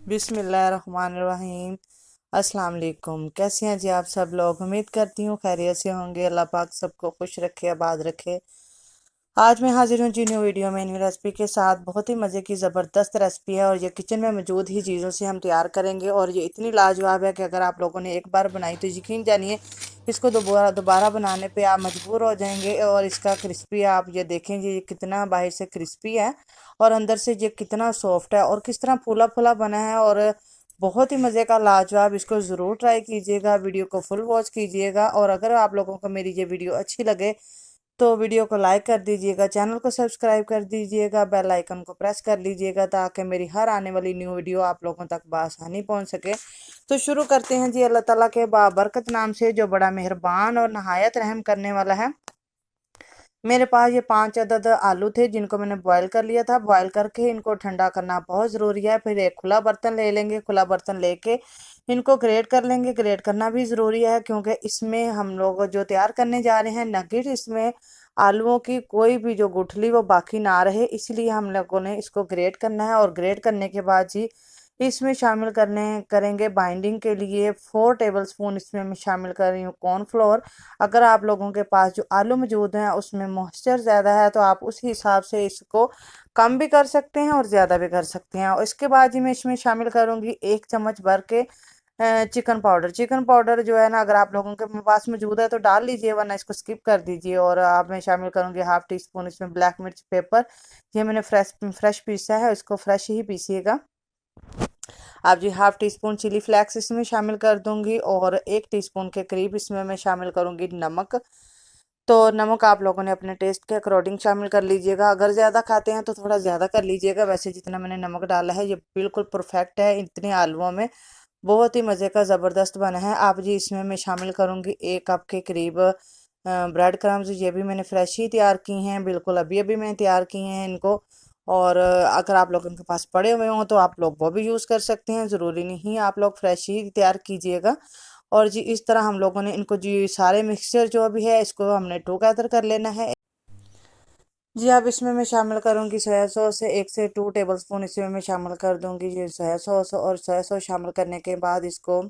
बिस्मिल्लाहिर्रहमानिर्रहीम। अस्सलाम वालेकुम। कैसे हैं जी आप सब लोग? उम्मीद करती हूँ खैरियत से होंगे। अल्लाह पाक सबको खुश रखे, आबाद रखे। आज मैं हाजिर हूँ जी न्यू वीडियो में, न्यू रेसिपी के साथ। बहुत ही मज़े की ज़बरदस्त रेसिपी है और ये किचन में मौजूद ही चीज़ों से हम तैयार करेंगे और ये इतनी लाजवाब है कि अगर आप लोगों ने एक बार बनाई तो यकीन जानिए इसको दोबारा दोबारा बनाने पे आप मजबूर हो जाएंगे। और इसका क्रिस्पी आप ये देखेंगे, ये कितना बाहर से क्रिस्पी है और अंदर से ये कितना सॉफ्ट है और किस तरह फूला फूला बना है और बहुत ही मज़े का लाजवाब। इसको ज़रूर ट्राई कीजिएगा, वीडियो को फुल वॉच कीजिएगा और अगर आप लोगों को मेरी ये वीडियो अच्छी लगे तो वीडियो को लाइक कर दीजिएगा, चैनल को सब्सक्राइब कर दीजिएगा, बेल आइकन को प्रेस कर लीजिएगा ताकि मेरी हर आने वाली न्यू वीडियो आप लोगों तक बआसानी पहुंच सके। तो शुरू करते हैं जी अल्लाह ताला के बाबरकत नाम से, जो बड़ा मेहरबान और नहायत रहम करने वाला है। मेरे पास ये 5 अदद आलू थे जिनको मैंने बॉयल कर लिया था। बॉयल करके इनको ठंडा करना बहुत ज़रूरी है। फिर एक खुला बर्तन ले लेंगे, खुला बर्तन लेके इनको ग्रेट कर लेंगे। ग्रेट करना भी ज़रूरी है क्योंकि इसमें हम लोग जो तैयार करने जा रहे हैं नगेट, इसमें आलूओं की कोई भी जो गुठली वो बाकी ना रहे, इसलिए हम लोगों ने इसको ग्रेट करना है। और ग्रेट करने के बाद जी इसमें शामिल करने करेंगे बाइंडिंग के लिए 4 टेबल स्पून इसमें मैं शामिल कर रही हूँ कॉर्नफ्लोर। अगर आप लोगों के पास जो आलू मौजूद हैं उसमें मॉइस्चर ज़्यादा है तो आप उस हिसाब से इसको कम भी कर सकते हैं और ज़्यादा भी कर सकते हैं। और इसके बाद ही मैं इसमें शामिल करूँगी 1 चम्मच भर के चिकन पाउडर। चिकन पाउडर जो है ना, अगर आप लोगों के पास मौजूद है तो डाल लीजिए, वरना इसको स्किप कर दीजिए। और आप मैं शामिल करूँगी 1/2 टी स्पून इसमें ब्लैक मिर्च पेपर। ये मैंने फ्रेश पीसा है, इसको फ्रेश ही पीसिएगा आप जी। 1/2 टी स्पून चिली फ्लेक्स इसमें शामिल कर दूंगी और 1 टीस्पून के करीब इसमें मैं शामिल करूंगी नमक। तो नमक आप लोगों ने अपने टेस्ट के अकॉर्डिंग शामिल कर लीजिएगा। अगर ज़्यादा खाते हैं तो थोड़ा ज़्यादा कर लीजिएगा। वैसे जितना मैंने नमक डाला है ये बिल्कुल परफेक्ट है इतने आलूओं में। बहुत ही मज़े का ज़बरदस्त बना है। आप जी इसमें मैं शामिल करूँगी 1 कप के करीब ब्रेड क्रम्स। ये भी मैंने फ्रेश ही तैयार की हैं, बिल्कुल अभी अभी मैंने तैयार किए हैं इनको। और अगर आप लोगों के पास पड़े हुए हों तो आप लोग वो भी यूज़ कर सकते हैं, ज़रूरी नहीं आप लोग फ्रेश ही तैयार कीजिएगा। और जी इस तरह हम लोगों ने इनको जी सारे मिक्सचर जो भी है इसको हमने टुगेदर कर लेना है। जी अब इसमें मैं शामिल करूंगी सोया सॉस। 1 से 2 टेबल स्पून इसमें मैं शामिल कर दूंगी ये सोया सॉस। और सोया सॉस शामिल करने के बाद इसको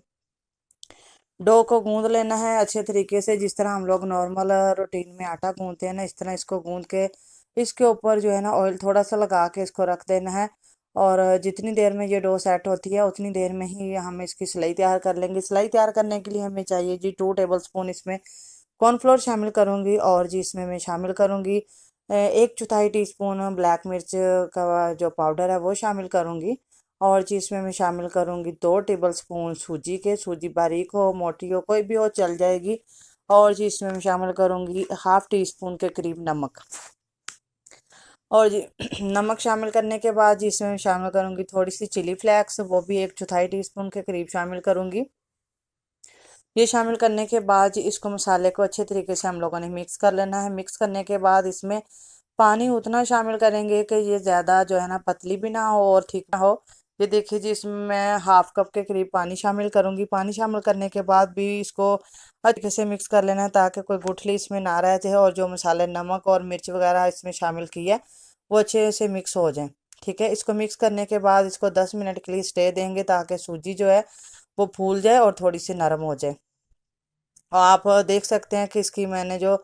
डो को गूंद लेना है अच्छे तरीके से, जिस तरह हम लोग नॉर्मल रूटीन में आटा गूंदते हैं ना, इस तरह इसको गूंद के इसके ऊपर जो है ना ऑयल थोड़ा सा लगा के इसको रख देना है। और जितनी देर में ये डो सेट होती है उतनी देर में ही हम इसकी सिलाई तैयार कर लेंगे। सिलाई तैयार करने के लिए हमें चाहिए जी 2 टेबल स्पून इसमें कॉर्नफ्लोर शामिल करूंगी। और जी इसमें मैं शामिल करूंगी 1/4 टी स्पून ब्लैक मिर्च का जो पाउडर है वो शामिल करूंगी। और जी इसमें मैं शामिल करूंगी 2 टेबल स्पून सूजी के। सूजी बारीक हो मोटी हो कोई भी हो चल जाएगी। और जी इसमें मैं शामिल करूंगी 1/2 टी स्पून के करीब नमक। और जी नमक शामिल करने के बाद जी इसमें मैं शामिल करूंगी थोड़ी सी चिली फ्लेक्स, वो भी 1/4 टी स्पून के करीब शामिल करूंगी। ये शामिल करने के बाद जी इसको मसाले को अच्छे तरीके से हम लोगों ने मिक्स कर लेना है। मिक्स करने के बाद इसमें पानी उतना शामिल करेंगे कि ये ज़्यादा जो है ना पतली भी ना हो और ठीक ना हो। ये देखिए जी इसमें मैं 1/2 कप के करीब पानी शामिल करूंगी। पानी शामिल करने के बाद भी इसको अच्छे से मिक्स कर लेना है ताकि कोई गुठली इसमें ना रह जाए और जो मसाले नमक और मिर्च वगैरह इसमें शामिल की है वो अच्छे से मिक्स हो जाए। ठीक है, इसको मिक्स करने के बाद इसको 10 मिनट के लिए स्टे देंगे ताकि सूजी जो है वो फूल जाए और थोड़ी सी नरम हो जाए। और आप देख सकते हैं कि इसकी मैंने जो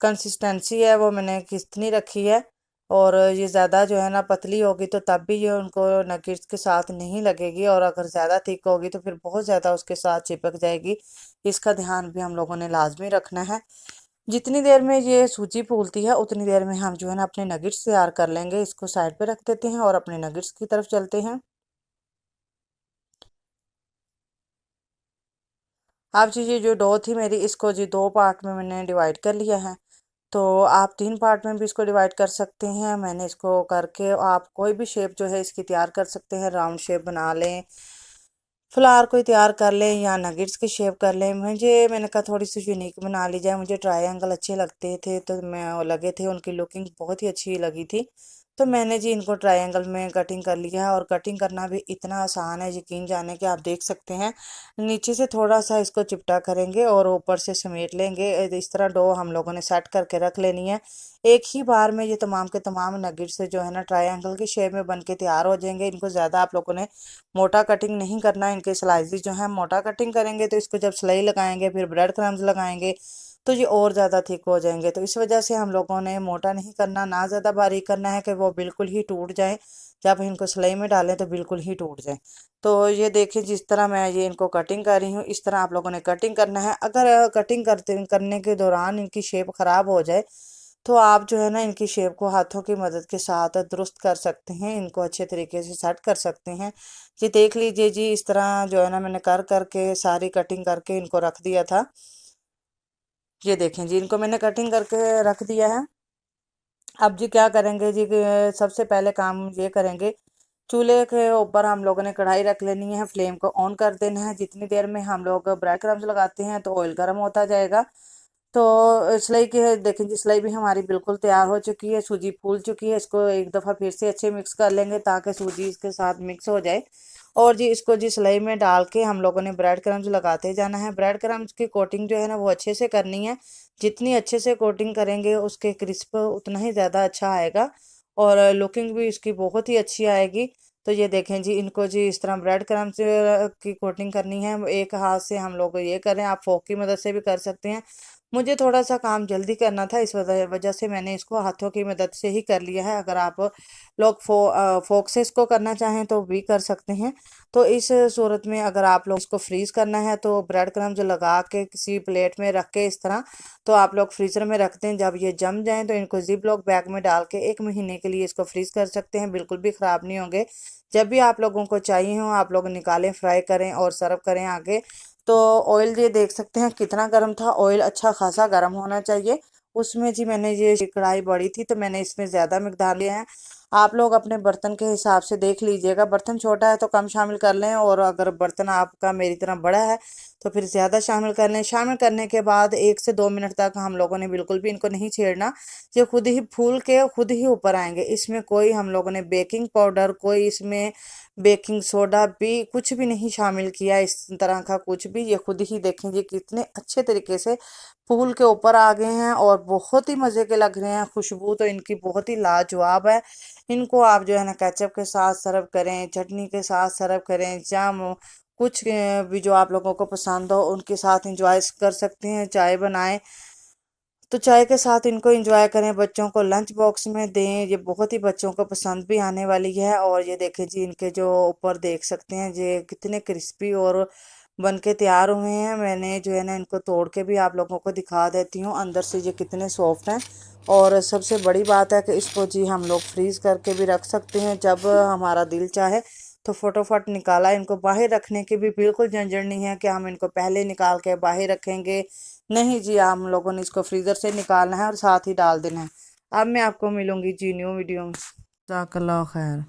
कंसिस्टेंसी है वो मैंने कितनी रखी है। और ये ज़्यादा जो है ना पतली होगी तो तब भी ये उनको नगेट्स के साथ नहीं लगेगी, और अगर ज़्यादा थिक होगी तो फिर बहुत ज़्यादा उसके साथ चिपक जाएगी। इसका ध्यान भी हम लोगों ने लाजमी रखना है। जितनी देर में ये सूजी फूलती है उतनी देर में हम जो है ना अपने नगेट्स तैयार कर लेंगे। इसको साइड पे रख देते हैं और अपने नगेट्स की तरफ चलते हैं। अब जी ये जो डो थी मेरी इसको जी 2 पार्ट में मैंने डिवाइड कर लिया है। तो आप 3 पार्ट में भी इसको डिवाइड कर सकते हैं। मैंने इसको करके आप कोई भी शेप जो है इसकी तैयार कर सकते हैं। राउंड शेप बना लें, फ्लावर कोई तैयार कर लें या नगेट्स की शेप कर लें। मैंने कहा थोड़ी सी यूनिक बना ली जाए। मुझे ट्रायंगल अच्छे लगते थे तो मैं लगे थे, उनकी लुकिंग बहुत ही अच्छी लगी थी तो मैंने जी इनको ट्रायंगल में कटिंग कर लिया है, और कटिंग करना भी इतना आसान है, यकीन जाने कि आप देख सकते हैं। नीचे से थोड़ा सा इसको चिपटा करेंगे और ऊपर से समेट लेंगे। इस तरह डो हम लोगों ने सेट करके रख लेनी है। एक ही बार में ये तमाम के तमाम नगेट से जो है ना ट्रायंगल की शेप में बन के तैयार हो जाएंगे। इनको ज़्यादा आप लोगों ने मोटा कटिंग नहीं करना है। इनके स्लाइसेस जो है मोटा कटिंग करेंगे तो इसको जब सिलाई लगाएंगे, फिर ब्रेड क्रम्स लगाएंगे, तो ये और ज़्यादा थिक हो जाएंगे। तो इस वजह से हम लोगों ने मोटा नहीं करना, ना ज़्यादा बारीक करना है कि वो बिल्कुल ही टूट जाए, जब इनको सिलाई में डालें तो बिल्कुल ही टूट जाए। तो ये देखिए, जिस तरह मैं ये इनको कटिंग कर रही हूँ, इस तरह आप लोगों ने कटिंग करना है। अगर कटिंग करने के दौरान इनकी शेप ख़राब हो जाए, तो आप जो है ना इनकी शेप को हाथों की मदद के साथ दुरुस्त कर सकते हैं, इनको अच्छे तरीके से सेट कर सकते हैं। जी देख लीजिए जी, इस तरह जो है ना मैंने कर करके सारी कटिंग करके इनको रख दिया था। ये देखें जी, इनको मैंने कटिंग करके रख दिया है। अब जी क्या करेंगे जी कि सबसे पहले काम ये करेंगे, चूल्हे के ऊपर हम लोगों ने कढ़ाई रख लेनी है, फ्लेम को ऑन कर देना है। जितनी देर में हम लोग ब्रेड क्रम्स लगाते हैं तो ऑयल गर्म होता जाएगा। तो सिलाई की देखें जी, सिलाई भी हमारी बिल्कुल तैयार हो चुकी है, सूजी फूल चुकी है। इसको एक दफ़ा फिर से अच्छे मिक्स कर लेंगे ताकि सूजी इसके साथ मिक्स हो जाए। और जी इसको जी सिलाई में डाल के हम लोगों ने ब्रेड क्रम्स लगाते जाना है। ब्रेड क्रम्स की कोटिंग जो है ना वो अच्छे से करनी है। जितनी अच्छे से कोटिंग करेंगे उसके क्रिस्प उतना ही ज़्यादा अच्छा आएगा, और लुकिंग भी इसकी बहुत ही अच्छी आएगी। तो ये देखें जी, इनको जी इस तरह ब्रेड क्रम्स की कोटिंग करनी है। एक हाथ से हम लोग ये करें, आप फोक की मदद से भी कर सकते हैं। मुझे थोड़ा सा काम जल्दी करना था, इस वजह से मैंने इसको हाथों की मदद से ही कर लिया है। अगर आप लोग फोक से इसको करना चाहें तो भी कर सकते हैं। तो इस सूरत में अगर आप लोग इसको फ्रीज़ करना है तो ब्रेड क्रम्स लगा के किसी प्लेट में रख के इस तरह, तो आप लोग फ्रीज़र में रखते हैं। जब ये जम जाएं तो इनको जिप लॉक बैग में डाल के 1 महीने के लिए इसको फ्रीज़ कर सकते हैं, बिल्कुल भी ख़राब नहीं होंगे। जब भी आप लोगों को चाहिए हो आप लोग निकालें, फ्राई करें और सर्व करें आगे। तो ऑयल ये देख सकते हैं कितना गर्म था, ऑयल अच्छा खासा गर्म होना चाहिए। उसमें जी मैंने ये कढ़ाई बड़ी थी तो मैंने इसमें ज़्यादा मिकदार लिया है। आप लोग अपने बर्तन के हिसाब से देख लीजिएगा, बर्तन छोटा है तो कम शामिल कर लें, और अगर बर्तन आपका मेरी तरह बड़ा है तो फिर ज़्यादा शामिल कर लें। शामिल करने के बाद 1 से 2 मिनट तक हम लोगों ने बिल्कुल भी इनको नहीं छेड़ना। ये खुद ही फूल के खुद ही ऊपर आएंगे। इसमें कोई हम लोगों ने बेकिंग पाउडर, कोई इसमें बेकिंग सोडा भी कुछ भी नहीं शामिल किया, इस तरह का कुछ भी। ये खुद ही देखें जी कितने अच्छे तरीके से फूल के ऊपर आ गए हैं और बहुत ही मज़े के लग रहे हैं। खुशबू तो इनकी बहुत ही लाजवाब है। इनको आप जो है ना केचप के साथ सर्व करें, चटनी के साथ सर्व करें, जाम कुछ भी जो आप लोगों को पसंद हो उनके साथ इंजॉय कर सकते हैं। चाय बनाएं तो चाय के साथ इनको एंजॉय करें, बच्चों को लंच बॉक्स में दें, ये बहुत ही बच्चों को पसंद भी आने वाली है। और ये देखें जी, इनके जो ऊपर देख सकते हैं ये कितने क्रिस्पी और बन के तैयार हुए हैं। मैंने जो है ना इनको तोड़ के भी आप लोगों को दिखा देती हूँ अंदर से ये कितने सॉफ्ट हैं। और सबसे बड़ी बात है कि इसको जी हम लोग फ्रीज़ करके भी रख सकते हैं, जब हमारा दिल चाहे तो फटोफट निकाला। इनको बाहर रखने की भी बिल्कुल झंझट नहीं है कि हम इनको पहले निकाल के बाहर रखेंगे। नहीं जी, हम लोगों ने इसको फ्रीज़र से निकालना है और साथ ही डाल देना है। अब मैं आपको मिलूंगी जी न्यू वीडियो में। जज़ाकल्लाह खैर।